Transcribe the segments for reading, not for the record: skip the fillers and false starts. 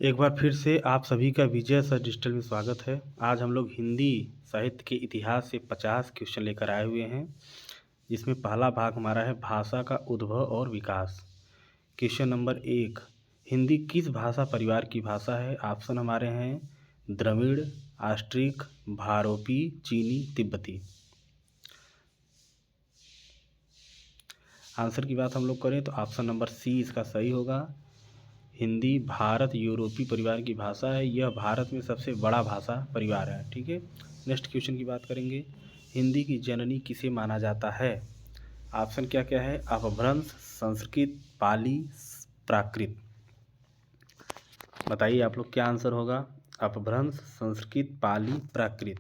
एक बार फिर से आप सभी का विजय सर डिजिटल में स्वागत है। आज हम लोग हिंदी साहित्य के इतिहास से 50 क्वेश्चन लेकर आए हुए हैं, जिसमें पहला भाग हमारा है भाषा का उद्भव और विकास। क्वेश्चन नंबर 1, हिंदी किस भाषा परिवार की भाषा है? ऑप्शन हमारे हैं द्रविड़, ऑस्ट्रिक, भारोपी, चीनी, तिब्बती। आंसर की बात हम लोग करें तो ऑप्शन नंबर सी इसका सही होगा। हिंदी भारत यूरोपीय परिवार की भाषा है। यह भारत में सबसे बड़ा भाषा परिवार है। ठीक है, नेक्स्ट क्वेश्चन की बात करेंगे। हिंदी की जननी किसे माना जाता है? ऑप्शन क्या क्या है? अपभ्रंश, संस्कृत, पाली, प्राकृत। बताइए आप लोग क्या आंसर होगा? अपभ्रंश, संस्कृत, पाली, प्राकृत।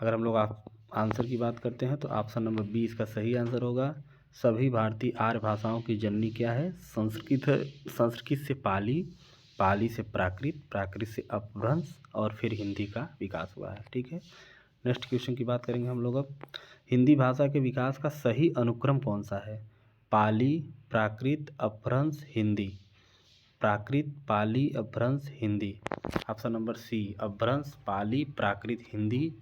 अगर हम लोग आंसर की बात करते हैं तो ऑप्शन नंबर बी इसका सही आंसर होगा। सभी भारतीय आर्य भाषाओं की जननी क्या है? संस्कृत है। संस्कृत से पाली, पाली से प्राकृत, प्राकृत से अपभ्रंश और फिर हिंदी का विकास हुआ है। ठीक है, नेक्स्ट क्वेश्चन की बात करेंगे हम लोग अब। हिंदी भाषा के विकास का सही अनुक्रम कौन सा है? पाली, प्राकृत, अपभ्रंश, हिंदी। प्राकृत, पाली, अपभ्रंश, हिंदी। ऑप्शन नंबर सी अपभ्रंश, पाली, प्राकृत, हिंदी।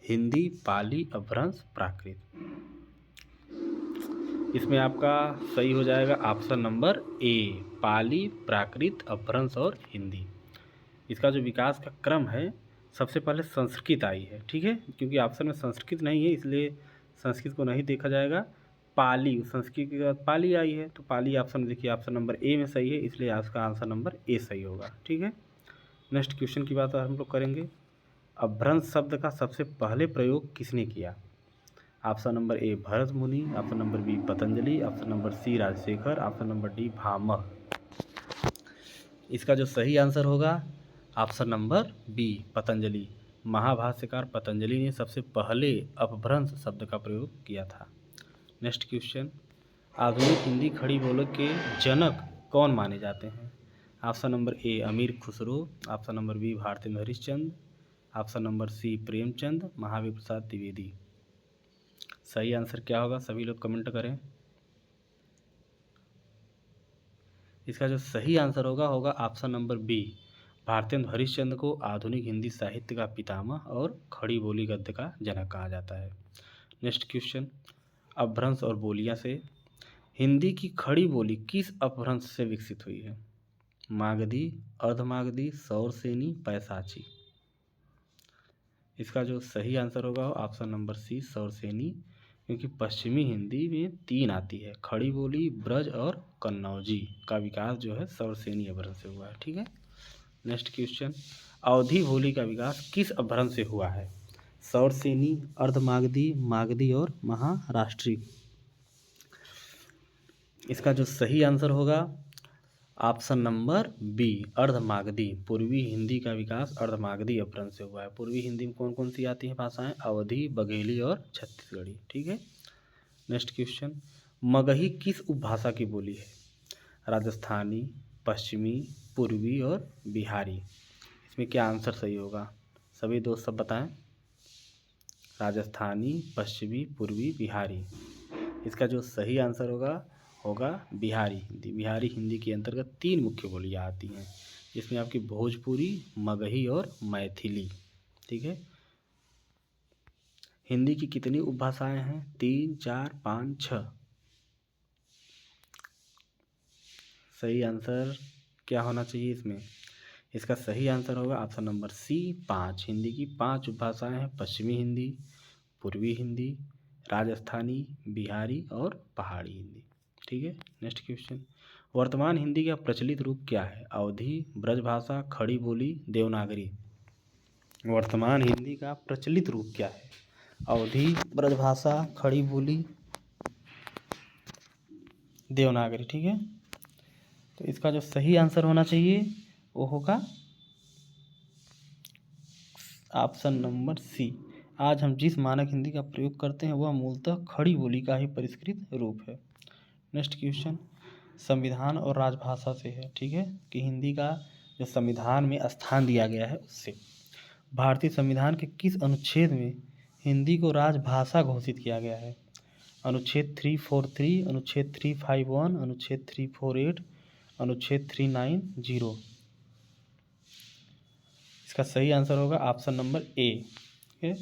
हिंदी, पाली, अपभ्रंश, प्राकृत। इसमें आपका सही हो जाएगा ऑप्शन नंबर ए, पाली, प्राकृत, अपभ्रंश और हिंदी। इसका जो विकास का क्रम है, सबसे पहले संस्कृत आई है। ठीक है, क्योंकि ऑप्शन में संस्कृत नहीं है इसलिए संस्कृत को नहीं देखा जाएगा। पाली, संस्कृत के बाद पाली आई है, तो पाली ऑप्शन देखिए ऑप्शन नंबर ए में सही है, इसलिए आपका आंसर नंबर ए सही होगा। ठीक है, नेक्स्ट क्वेश्चन की बात हम लोग करेंगे। अपभ्रंश शब्द का सबसे पहले प्रयोग किसने किया? Option number A Bharat Muni, option number B Patanjali, option number C Rajshekhar, option number D Bhamaha. इसका जो सही आंसर होगा ऑप्शन नंबर बी पतंजलि। महाभाष्यकार पतंजलि ने सबसे पहले अपभ्रंश शब्द का प्रयोग किया था। नेक्स्ट क्वेश्चन, आधुनिक हिंदी खड़ी बोली के जनक कौन माने जाते हैं? Option number A Amir Khusro, option number B Bharatendu Harishchandra, option number C Premchand, Mahavir Prasad Dwivedi. सही आंसर क्या होगा? सभी लोग कमेंट करें। इसका जो सही आंसर होगा option number B, Bharatendu Harishchandra को आधुनिक हिंदी साहित्य का पितामह और खड़ी बोली गद्य का जनक कहा जाता है। नेक्स्ट क्वेश्चन, अपभ्रंश और बोलियां से हिंदी की खड़ी बोली किस अपभ्रंश से विकसित हुई है? मागधी, अर्धमागधी, सौरसेनी, पैसाची। इसका जो सही आंसर होगा ऑप्शन नंबर सी सौरसेनी, क्योंकि पश्चिमी हिंदी में 3 आती है, खड़ी बोली, ब्रज और कन्नौजी का विकास जो है सौरसेनी अपभ्रंश से हुआ है। ठीक है, नेक्स्ट क्वेश्चन, अवधी बोली का विकास किस अपभ्रंश से हुआ है? सौरसेनी, अर्धमागधी, मागधी और महाराष्ट्री। इसका जो सही आंसर होगा ऑप्शन नंबर बी अर्धमागधी। पूर्वी हिंदी का विकास अर्धमागधी अपभ्रंश से हुआ है। पूर्वी हिंदी में कौन कौन सी आती हैं भाषाएं? अवधी, बघेली और छत्तीसगढ़ी। ठीक है, नेक्स्ट क्वेश्चन, मगही किस उपभाषा की बोली है? राजस्थानी, पश्चिमी, पूर्वी और बिहारी। इसमें क्या आंसर सही होगा? सभी दोस्त सब बताएं। राजस्थानी, पश्चिमी, पूर्वी, बिहारी। इसका जो सही आंसर होगा बिहारी हिंदी। बिहारी हिंदी के अंतर्गत 3 मुख्य बोलियां आती हैं, जिसमें आपकी भोजपुरी, मगही और मैथिली। ठीक है, हिंदी की कितनी उपभाषाएं हैं? 3, 4, 5, 6। सही आंसर क्या होना चाहिए इसमें? इसका सही आंसर होगा ऑप्शन नंबर सी 5। हिंदी की 5 उपभाषाएं हैं, पश्चिमी हिंदी, पूर्वी हिंदी, राजस्थानी, बिहारी और पहाड़ी हिंदी। ठीक है, नेक्स्ट क्वेश्चन, वर्तमान हिंदी का प्रचलित रूप क्या है? अवधी, ब्रजभाषा, खड़ी बोली, देवनागरी। वर्तमान हिंदी का प्रचलित रूप क्या है? अवधी, ब्रजभाषा, खड़ी बोली, देवनागरी। ठीक है, तो इसका जो सही आंसर होना चाहिए वो होगा ऑप्शन नंबर सी। आज हम जिस मानक हिंदी का प्रयोग करते हैं वह मूलतः खड़ी बोली का ही परिष्कृत रूप है। नेक्स्ट क्वेश्चन, संविधान और राजभाषा से है। ठीक है, कि हिंदी का जो संविधान में स्थान दिया गया है उससे। भारतीय संविधान के किस अनुच्छेद में हिंदी को राजभाषा घोषित किया गया है? अनुच्छेद 343, अनुच्छेद 351, अनुच्छेद 348, अनुच्छेद 390। इसका सही आंसर होगा ऑप्शन नंबर ए। ठीक है।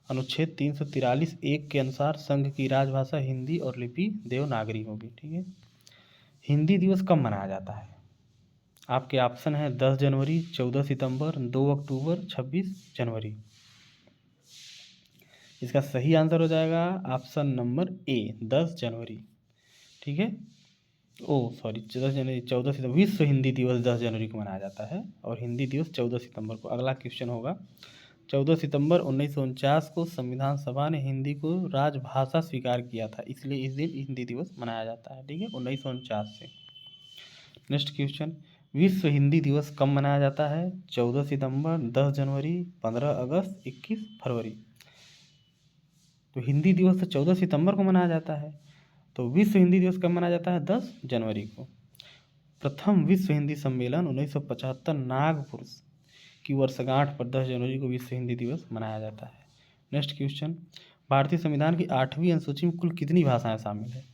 अनुच्छेद 343(1) के अनुसार संघ की राजभाषा हिंदी और लिपि देवनागरी होगी। ठीक है। हिंदी दिवस कब मनाया जाता है? आपके ऑप्शन है 10 जनवरी, 14 सितंबर, 2 अक्टूबर, 26 जनवरी। इसका सही आंसर हो जाएगा ऑप्शन नंबर ए, 10 जनवरी। ठीक है। ओह सॉरी, 10 जनवरी, 14 सितंबर। विश्व हिंदी दिवस 10 जनवरी को मनाया जाता है और हिंदी दिवस 14 सितंबर को। अगला क्वेश्चन होगा, 14 सितंबर 1949 को संविधान सभा ने हिंदी को राजभाषा स्वीकार किया था, इसलिए इस दिन हिंदी दिवस मनाया जाता है। ठीक है, 1949 से। नेक्स्ट क्वेश्चन, विश्व हिंदी दिवस कब मनाया जाता है? 14 सितंबर, 10 जनवरी, 15 अगस्त, 21 फरवरी। तो हिंदी दिवस तो 14 सितंबर को मनाया जाता है, तो विश्व हिंदी दिवस कब मनाया जाता है? 10 जनवरी को। प्रथम विश्व हिंदी सम्मेलन 1975 नागपुर की वर्षगांठ पर 10 जनवरी को विश्व हिंदी दिवस मनाया जाता है। नेक्स्ट क्वेश्चन, भारतीय संविधान की 8वीं अनुसूची में कुल कितनी भाषाएं शामिल है?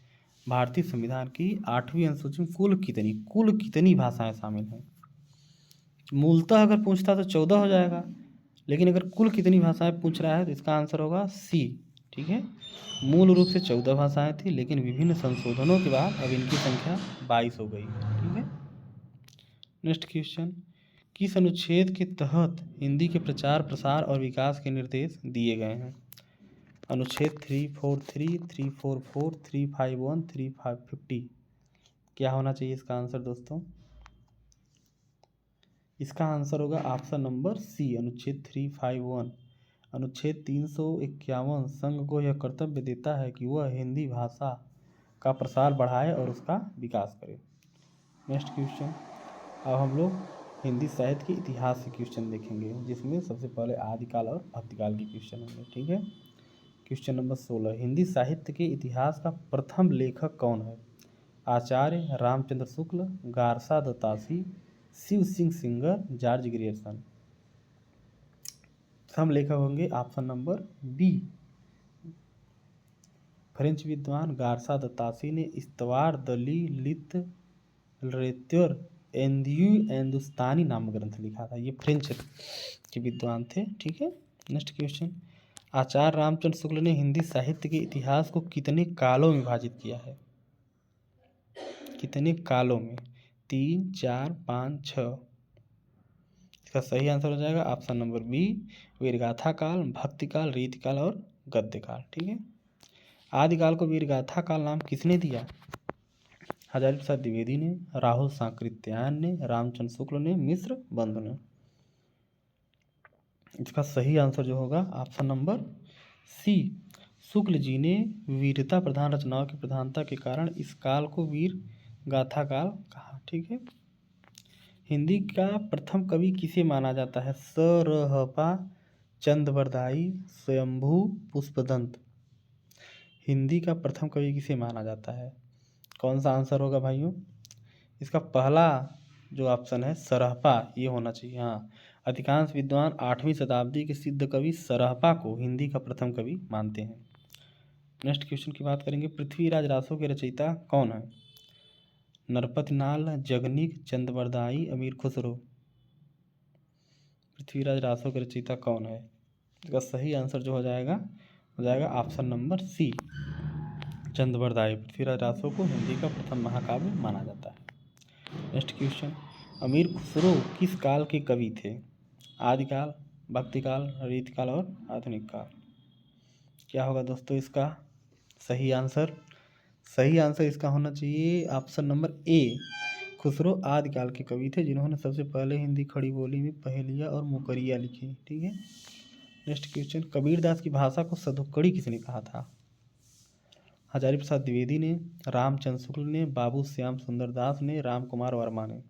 भारतीय संविधान की 8वीं अनुसूची में कुल कितनी भाषाएं शामिल हैं? मूलतः अगर पूछता तो 14 हो जाएगा, लेकिन अगर कुल कितनी भाषाएं पूछ रहा है तो इसका आंसर होगा सी। ठीक है, मूल रूप से 14 भाषाएं थी, लेकिन विभिन्न संशोधनों के बाद अब इनकी संख्या 22 हो गई है। ठीक है। नेक्स्ट क्वेश्चन, किस अनुच्छेद के तहत हिंदी के प्रचार, प्रसार और विकास के निर्देश दिए गए हैं? अनुच्छेद 343, 344, 351, 350। क्या होना चाहिए इसका आंसर दोस्तों? इसका आंसर होगा ऑप्शन नंबर सी, अनुच्छेद 351। अनुच्छेद 351 संघ को यह कर्तव्य देता है कि वह हिंदी भाषा का प्रसार बढ़ाए और उसका विकास करे। नेक्स्ट क्वेश्चन, अब हम लोग हिंदी साहित्य के इतिहास के क्वेश्चन देखेंगे, जिसमें सबसे पहले आदिकाल और भक्तिकाल के क्वेश्चन होंगे। ठीक है। क्वेश्चन नंबर 16, हिंदी साहित्य के इतिहास का प्रथम लेखक कौन है? Acharya Ramchandra Shukla, Garcin de Tassy, Shiv Singh Sengar, George Grierson. प्रथम लेखक होंगे ऑप्शन नंबर बी, फ्रेंच विद्वान गारसा दत्तासी ने इस्तवार द लिटरेचर हिंदुस्तानी नाम ग्रंथ लिखा था। ये फ्रेंच के विद्वान थे। ठीक है। नेक्स्ट क्वेश्चन, आचार्य रामचंद्र शुक्ल ने हिंदी साहित्य के इतिहास को कितने कालों में विभाजित किया है? कितने कालों में? 3, 4, 5, 6। इसका सही आंसर हो जाएगा ऑप्शन नंबर बी, वीरगाथा काल, भक्ति काल, रीति काल और गद्य काल। ठीक है। आदिकाल को वीरगाथा काल नाम किसने दिया? हजारी प्रसाद द्विवेदी ने, राहुल सांकृत्यायन ने, रामचंद्र शुक्ल ने, मिश्र बंधु ने। इसका सही आंसर जो होगा ऑप्शन नंबर सी, शुक्ल जी ने वीरता प्रधान रचनाओं की प्रधानता के कारण इस काल को वीर गाथा काल कहा। ठीक है। हिंदी का प्रथम कवि किसे माना जाता है? सरहपा, चंदबरदाई, स्वयंभू, पुष्पदंत। हिंदी का प्रथम कवि किसे माना जाता है? कौन सा आंसर होगा भाइयों? इसका पहला जो ऑप्शन है सरहपा, ये होना चाहिए। हाँ, अधिकांश विद्वान 8वीं शताब्दी के सिद्ध कवि सरहपा को हिंदी का प्रथम कवि मानते हैं। नेक्स्ट क्वेश्चन की बात करेंगे, पृथ्वीराज रासो के रचयिता कौन है? नरपतनाल, जगनिक, चंदबरदाई, अमीर खुसरो। पृथ्वीराज रासो के रचयिता कौन है? इसका सही आंसर जो हो जाएगा option number C, Chandbardai. Prithviraj Raso को हिंदी का प्रथम महाकाव्य माना जाता है। नेक्स्ट क्वेश्चन, अमीर खुसरो किस काल के कवि थे? आदिकाल, भक्तिकाल, रीतिकाल और आधुनिक काल। क्या होगा दोस्तों इसका सही आंसर? सही आंसर इसका होना चाहिए ऑप्शन नंबर ए, खुसरो आदिकाल के कवि थे, जिन्होंने सबसे पहले हिंदी खड़ी बोली में पहेलिया और मुकरिया लिखी। ठीक है। नेक्स्ट क्वेश्चन, कबीरदास की भाषा को सधुक्कड़ी किसने कहा था? हजारी प्रसाद द्विवेदी ने, रामचंद्र शुक्ल ने, बाबू श्याम सुंदर दास ने, राम कुमार वर्मा ने।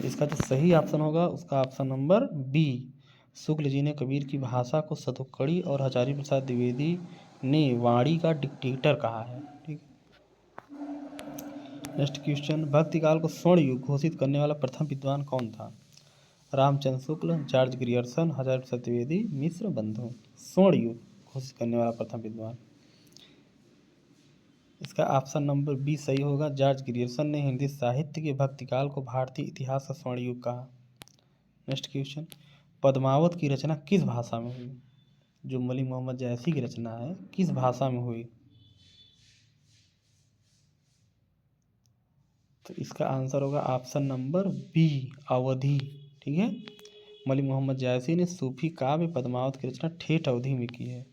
इसका जो सही ऑप्शन होगा उसका option number B, Shukla ji ने कबीर की भाषा को सधुक्कड़ी और हजारी प्रसाद द्विवेदी ने वाणी का डिक्टेटर कहा है। ठीक। नेक्स्ट क्वेश्चन, भक्तिकाल को स्वर्ण युग घोषित करने वाला प्रथम विद्वान कौन था? रामचंद्र शुक्ल, जॉर्ज ग्रियर्सन, हजारी प्रसाद द्विवेदी, मिश्र बंधु। स्वर्ण युग घोषित करने वाला प्रथम विद्वान। इसका ऑप्शन नंबर बी सही होगा। जॉर्ज ग्रियर्सन ने हिंदी साहित्य के भक्तिकाल को भारतीय इतिहास का स्वर्ण युग कहा। नेक्स्ट क्वेश्चन, पद्मावत की रचना किस भाषा में हुई? जो मलिक मोहम्मद जैसी की रचना है किस भाषा में हुई? तो इसका आंसर होगा ऑप्शन नंबर बी अवधी। ठीक है, मलिक मोहम्मद जैसी ने सूफी काव्य पद्मावत की रचना ठेठ अवधि में की है।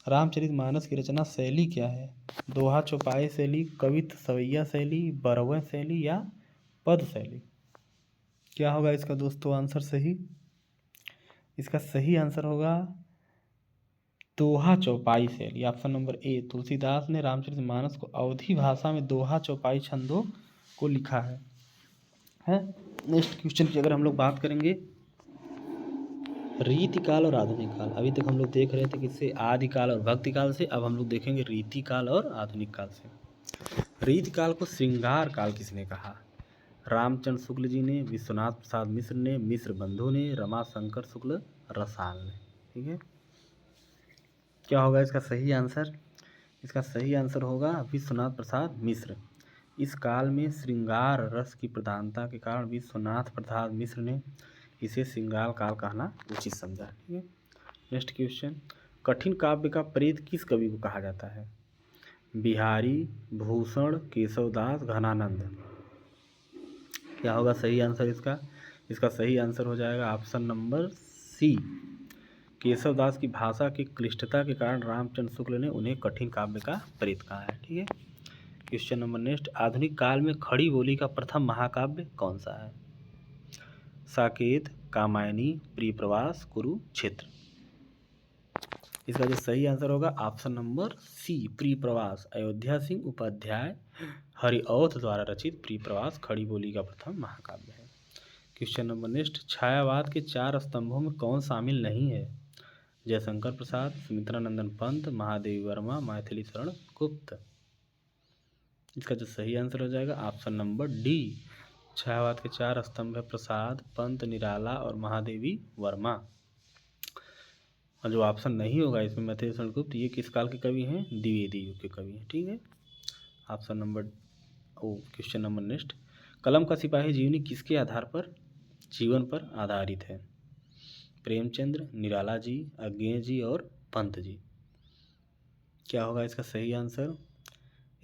रामचरितमानस की रचना शैली क्या है? दोहा चौपाई शैली, कवित्त सवैया शैली, बरवन शैली या पद शैली? क्या होगा इसका दोस्तों आंसर सही? इसका सही आंसर होगा दोहा चौपाई शैली, ऑप्शन नंबर ए। तुलसीदास ने रामचरितमानस को अवधी भाषा में दोहा चौपाई छंदों को लिखा है। नेक्स्ट क्वेश्चन की अगर हम लोग बात करेंगे, रीतिकाल और आधुनिक काल। अभी तक हम लोग देख रहे थे किससे, आदिकाल और भक्तिकाल से। अब हम लोग देखेंगे रीतिकाल और आधुनिक काल से। रीतिकाल को श्रृंगार काल किसने कहा? रामचंद्र शुक्ल जी ने, विश्वनाथ प्रसाद मिश्र ने, मिश्र बंधु ने, रमाशंकर शुक्ल रसाल ने। ठीक है, क्या होगा इसका सही आंसर? इसका सही आंसर होगा विश्वनाथ प्रसाद मिश्र। इस काल में श्रृंगार रस की प्रधानता के कारण विश्वनाथ प्रसाद मिश्र ने इसे श्रृंगार काल कहना उचित समझा। ठीक है, नेक्स्ट क्वेश्चन, कठिन काव्य का प्रेत किस कवि को कहा जाता है? बिहारी, भूषण, केशवदास, घनानंद? क्या होगा सही आंसर इसका? इसका सही आंसर हो जाएगा ऑप्शन नंबर सी। केशवदास की भाषा की क्लिष्टता के कारण रामचंद्र शुक्ल ने उन्हें कठिन काव्य का प्रेत कहा है। ठीक है, क्वेश्चन नंबर नेक्स्ट, आधुनिक काल में खड़ी बोली का प्रथम महाकाव्य कौन सा है? साकेत, कामायनी, प्रियप्रवास, कुरुक्षेत्र? इसका जो सही आंसर होगा option number C Priyapravas. Ayodhya Singh Upadhyay Hariaudh द्वारा रचित प्रियप्रवास खड़ी बोली का प्रथम महाकाव्य है। क्वेश्चन नंबर नेक्स्ट, छायावाद के 4 स्तंभों में कौन शामिल नहीं है? जयशंकर प्रसाद, सुमित्रानंदन पंत, महादेवी वर्मा, मैथिली शरण गुप्त? इसका जो सही आंसर हो जाएगा ऑप्शन नंबर डी। छायावाद के 4 स्तंभ है प्रसाद, पंत, निराला और महादेवी वर्मा। और जो ऑप्शन नहीं होगा इसमें मैथिली शरण गुप्त, ये किस काल के कवि हैं? द्विवेदी युग के कवि हैं। ठीक है, option number question number next, कलम का सिपाही जीवनी किसके आधार पर जीवन पर आधारित है? प्रेमचंद्र, निराला जी, अज्ञेय जी और पंत जी? क्या होगा इसका सही आंसर?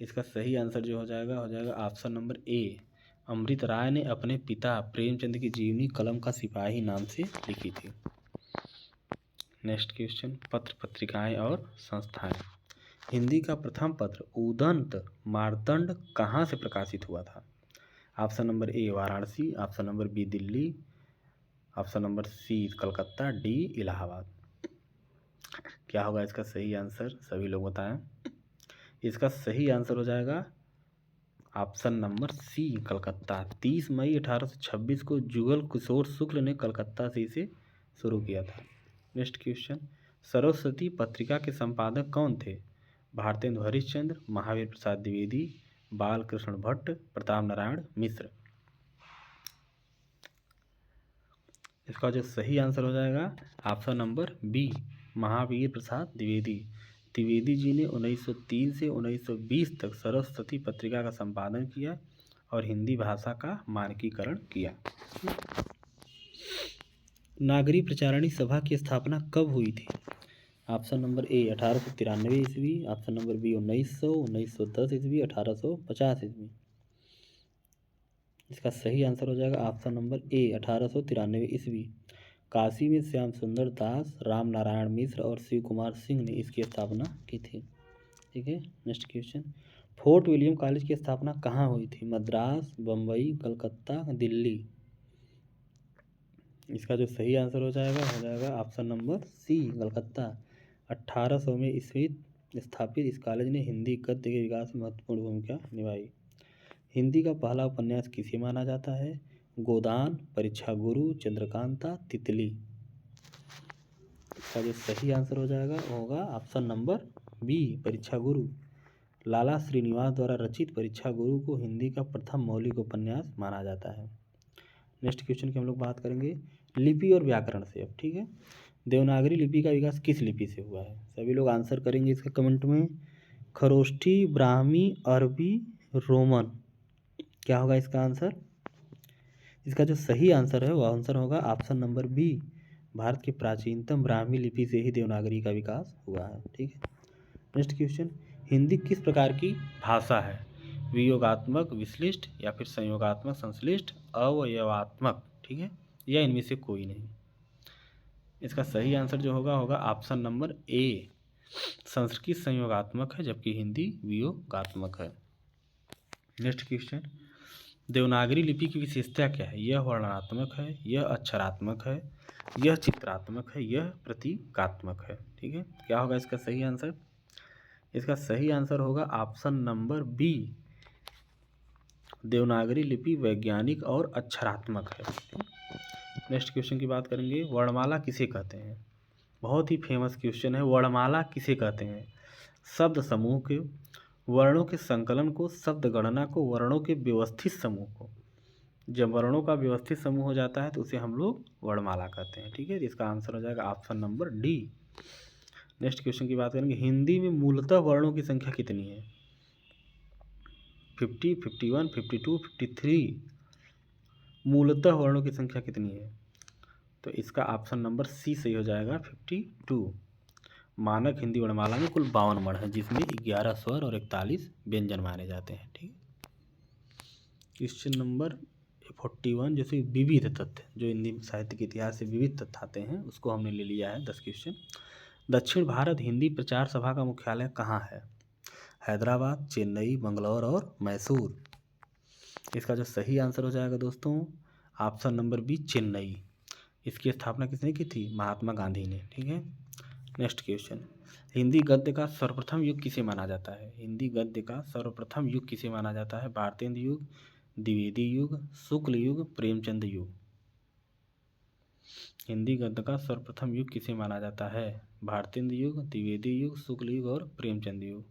इसका सही आंसर जो हो जाएगा ऑप्शन नंबर ए। अमृत राय ने अपने पिता प्रेमचंद की जीवनी कलम का सिपाही नाम से लिखी थी। नेक्स्ट क्वेश्चन, पत्र पत्रिकाएं और संस्थाएं। हिंदी का प्रथम पत्र उदंत मार्तंड कहाँ से प्रकाशित हुआ था? Option number A Varanasi, option number B Delhi, option number C Calcutta, D Allahabad? क्या होगा इसका सही आंसर? सभी लोग बताएं। इसका सही आंसर हो जाएगा ऑप्शन नंबर सी कलकत्ता। 30 मई 1826 को जुगल किशोर शुक्ल ने कलकत्ता से इसे शुरू किया था। नेक्स्ट क्वेश्चन, सरस्वती पत्रिका के संपादक कौन थे? भारतेंदु हरिश्चंद्र, महावीर प्रसाद द्विवेदी, बालकृष्ण भट्ट, प्रताप नारायण मिश्र? इसका जो सही आंसर हो जाएगा option number B Mahavir Prasad Dwivedi. Dwivedi ji ने 1903 से 1920 तक सरस्वती पत्रिका का संपादन किया और हिंदी भाषा का मानकीकरण किया। नागरी प्रचारणी सभा की स्थापना कब हुई थी? ऑप्शन नंबर ए 1893 ईस्वी, ऑप्शन नंबर बी 1900, 1910 ईस्वी, 1850 ईस्वी? इसका सही आंसर हो जाएगा ऑप्शन नंबर ए 1893 ईस्वी। काशी में श्याम सुंदर दास, राम नारायण मिश्र और शिव कुमार सिंह ने इसकी स्थापना की थी। ठीक है, next question, fort William college की स्थापना कहाँ हुई थी? मद्रास, बम्बई, कलकत्ता, दिल्ली? इसका जो सही आंसर हो जाएगा ऑप्शन नंबर सी कलकत्ता। 1800 में ईस्वी स्थापित इस कॉलेज ने हिंदी गद्य के विकास में महत्वपूर्ण भूमिका निभाई। हिंदी का पहला उपन्यास किसे माना जाता है? गोदान, परीक्षा गुरु, चंद्रकांता, तितली? इसका जो सही आंसर होगा ऑप्शन नंबर बी परीक्षा गुरु। लाला श्रीनिवास द्वारा रचित परीक्षा गुरु को हिंदी का प्रथम मौलिक उपन्यास माना जाता है। नेक्स्ट क्वेश्चन की हम लोग बात करेंगे लिपि और व्याकरण से। अब ठीक है, देवनागरी लिपि का विकास किस लिपि से हुआ है? सभी लोग आंसर करेंगे इसका कमेंट में। खरोष्ठी, ब्राह्मी, अरबी, रोमन। क्या होगा इसका आंसर? इसका जो सही आंसर है वो आंसर होगा ऑप्शन नंबर बी। भारत की प्राचीनतम ब्राह्मी लिपि से ही देवनागरी का विकास हुआ है। ठीक है। नेक्स्ट क्वेश्चन, हिंदी किस प्रकार की भाषा है? वियोगात्मक, विश्लिष्ट या फिर संयोगात्मक, संश्लिष्ट, अवयवात्मक, ठीक है, या इनमें से कोई नहीं। इसका सही आंसर जो होगा ऑप्शन नंबर ए। संस्कृत संयोगात्मक है जबकि हिंदी वियोगात्मक है। नेक्स्ट क्वेश्चन, देवनागरी लिपि की विशेषता क्या है? यह वर्णनात्मक है, यह अक्षरात्मक है, यह चित्रात्मक है, यह प्रतीकात्मक है। ठीक है, क्या होगा इसका सही आंसर? इसका सही आंसर होगा ऑप्शन नंबर बी। देवनागरी लिपि वैज्ञानिक और अक्षरात्मक है। नेक्स्ट क्वेश्चन की बात करेंगे, वर्णमाला किसे कहते हैं? बहुत ही फेमस क्वेश्चन है। वर्णमाला किसे कहते हैं? शब्द समूह के वर्णों के संकलन को, शब्द गणना को, वर्णों के व्यवस्थित समूह को। जब वर्णों का व्यवस्थित समूह हो जाता है तो उसे हम लोग वर्णमाला कहते हैं। ठीक है, इसका आंसर हो जाएगा option number D. Next question की बात करेंगे, हिंदी में मूलतः वर्णों की संख्या कितनी है? 50, 51, 52, 53। मूलतः वर्णों की संख्या कितनी है? तो इसका ऑप्शन नंबर सी सही हो जाएगा, 52। मानक हिंदी वर्णमाला में कुल 52 वर्ण हैं जिसमें 11 स्वर और 41 व्यंजन माने जाते हैं। ठीक है। क्वेश्चन नंबर 41, जैसे विविध तथ्य, जो हिंदी साहित्य के इतिहास से विविध तथ्य आते हैं उसको हमने ले लिया है 10 क्वेश्चन। दक्षिण भारत हिंदी प्रचार सभा का मुख्यालय कहाँ है? हैदराबाद, चेन्नई, बंगलौर और मैसूर। इसका जो सही आंसर हो जाएगा दोस्तों ऑप्शन नंबर बी, चेन्नई। इसकी स्थापना किसने की थी? महात्मा गांधी ने। ठीक है। नेक्स्ट क्वेश्चन, हिंदी गद्य का सर्वप्रथम युग किसे माना जाता है? हिंदी गद्य का सर्वप्रथम युग किसे माना जाता है? भारतेंदु युग, द्विवेदी युग, शुक्ल युग, प्रेमचंद युग। हिंदी गद्य का सर्वप्रथम युग किसे माना जाता है? भारतेंदु युग, द्विवेदी युग, शुक्ल युग और प्रेमचंद युग।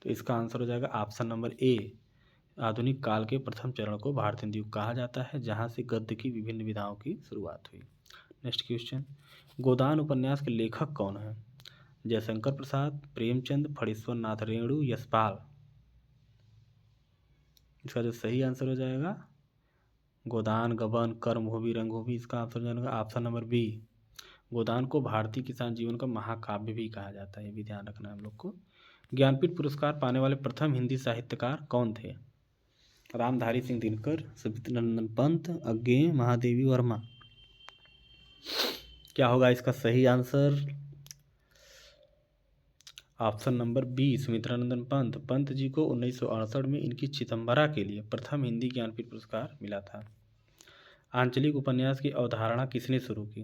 तो इसका आंसर हो जाएगा ऑप्शन नंबर ए। आधुनिक काल के प्रथम चरण को भारतेंदु युग कहा जाता है जहाँ से गद्य की विभिन्न विधाओं की शुरुआत हुई। नेक्स्ट क्वेश्चन, गोदान उपन्यास के लेखक कौन हैं? जयशंकर प्रसाद, प्रेमचंद, फणीश्वर नाथ रेणु, यशपाल। इसका जो सही आंसर हो जाएगा गोदान, गबन, कर्मभूमि, रंगभूमि, इसका आंसर हो जाएगा ऑप्शन नंबर बी। गोदान को भारतीय किसान जीवन का महाकाव्य भी कहा जाता है, ये भी ध्यान रखना है हम लोग को। ज्ञानपीठ पुरस्कार पाने वाले प्रथम हिंदी साहित्यकार कौन थे? रामधारी सिंह दिनकर, सबितरनंदन पंत, अज्ञेय, महादेवी वर्मा। क्या होगा इसका सही answer? Option number B, Sumitranandan Pant. Pant ji को 1968 में इनकी चिदंबरा के लिए प्रथम हिंदी ज्ञानपीठ पुरस्कार मिला था। आंचलिक उपन्यास की अवधारणा किसने शुरू की?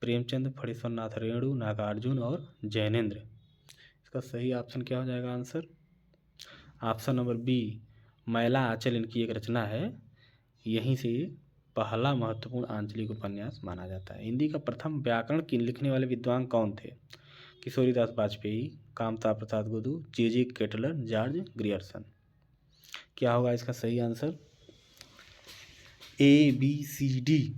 प्रेमचंद, फणीश्वर नाथ रेणु, नागार्जुन और जैनेन्द्र। इसका सही ऑप्शन क्या हो जाएगा आंसर? ऑप्शन नंबर बी, मैला आंचल इनकी एक रचना है, यहीं से पहला महत्वपूर्ण आंचलिक उपन्यास माना जाता है। हिंदी का प्रथम व्याकरण की लिखने वाले विद्वान कौन थे? किशोरीदास वाजपेयी, कामता प्रसाद गुदु, जे केटलर, जॉर्ज ग्रियर्सन। क्या होगा इसका सही आंसर? ए, बी, सी, डी।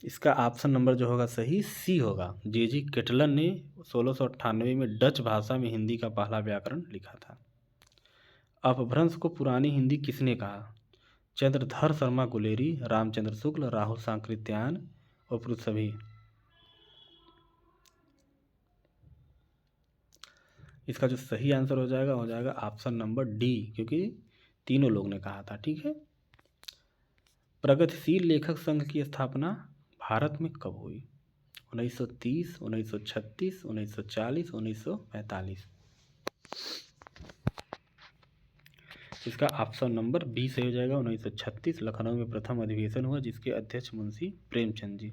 इसका ऑप्शन नंबर जो होगा सही सी होगा। जे केटलर ने 1698 में डच भाषा में हिंदी का पहला व्याकरण लिखा था। अपभ्रंश को पुरानी हिंदी किसने कहा? चंद्रधर शर्मा गुलेरी, रामचंद्र शुक्ल, राहुल सांकृत्यायन और पृथ्वी। इसका जो सही आंसर हो जाएगा ऑप्शन नंबर डी, क्योंकि तीनों लोग ने कहा था। ठीक है। प्रगतिशील लेखक संघ की स्थापना भारत में कब हुई? 1930, 1936, 1940, 1945। इसका ऑप्शन नंबर बी सही हो जाएगा। 1936 लखनऊ में प्रथम अधिवेशन हुआ जिसके अध्यक्ष मुंशी प्रेमचंद जी।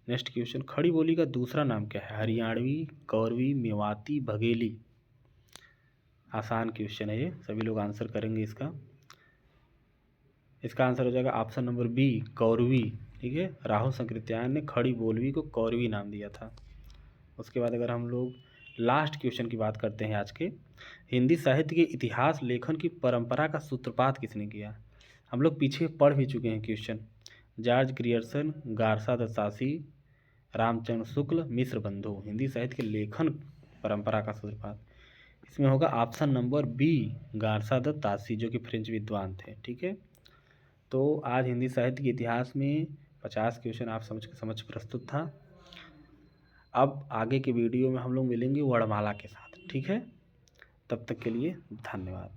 नेक्स्ट क्वेश्चन, खड़ी बोली का दूसरा नाम क्या है? हरियाणवी, कौरवी, मेवाती, बघेली। आसान क्वेश्चन है ये, सभी लोग आंसर करेंगे इसका। इसका आंसर हो जाएगा ऑप्शन नंबर बी, कौरवी। ठीक है, राहुल सांकृत्यायन ने खड़ी बोलवी को कौरवी नाम दिया था। उसके बाद अगर हम लोग लास्ट क्वेश्चन की बात करते हैं आज के, हिंदी साहित्य के इतिहास लेखन की परंपरा का सूत्रपात किसने किया? हम लोग पीछे पढ़ भी चुके हैं question. George Grierson, Garcin de Tassy, Ramchandra शुक्ल मिश्र बंधु, हिंदी साहित्य के लेखन परंपरा का सूत्रपात। इसमें होगा option number B, Garcin de Tassy, जो कि फ्रेंच विद्वान थे। ठीक है, तो आज हिंदी साहित्य के इतिहास में 50 क्वेश्चन आप समझ प्रस्तुत था। अब आगे के वीडियो में हम लोग मिलेंगे वर्णमाला के साथ। ठीक है, तब तक के लिए धन्यवाद।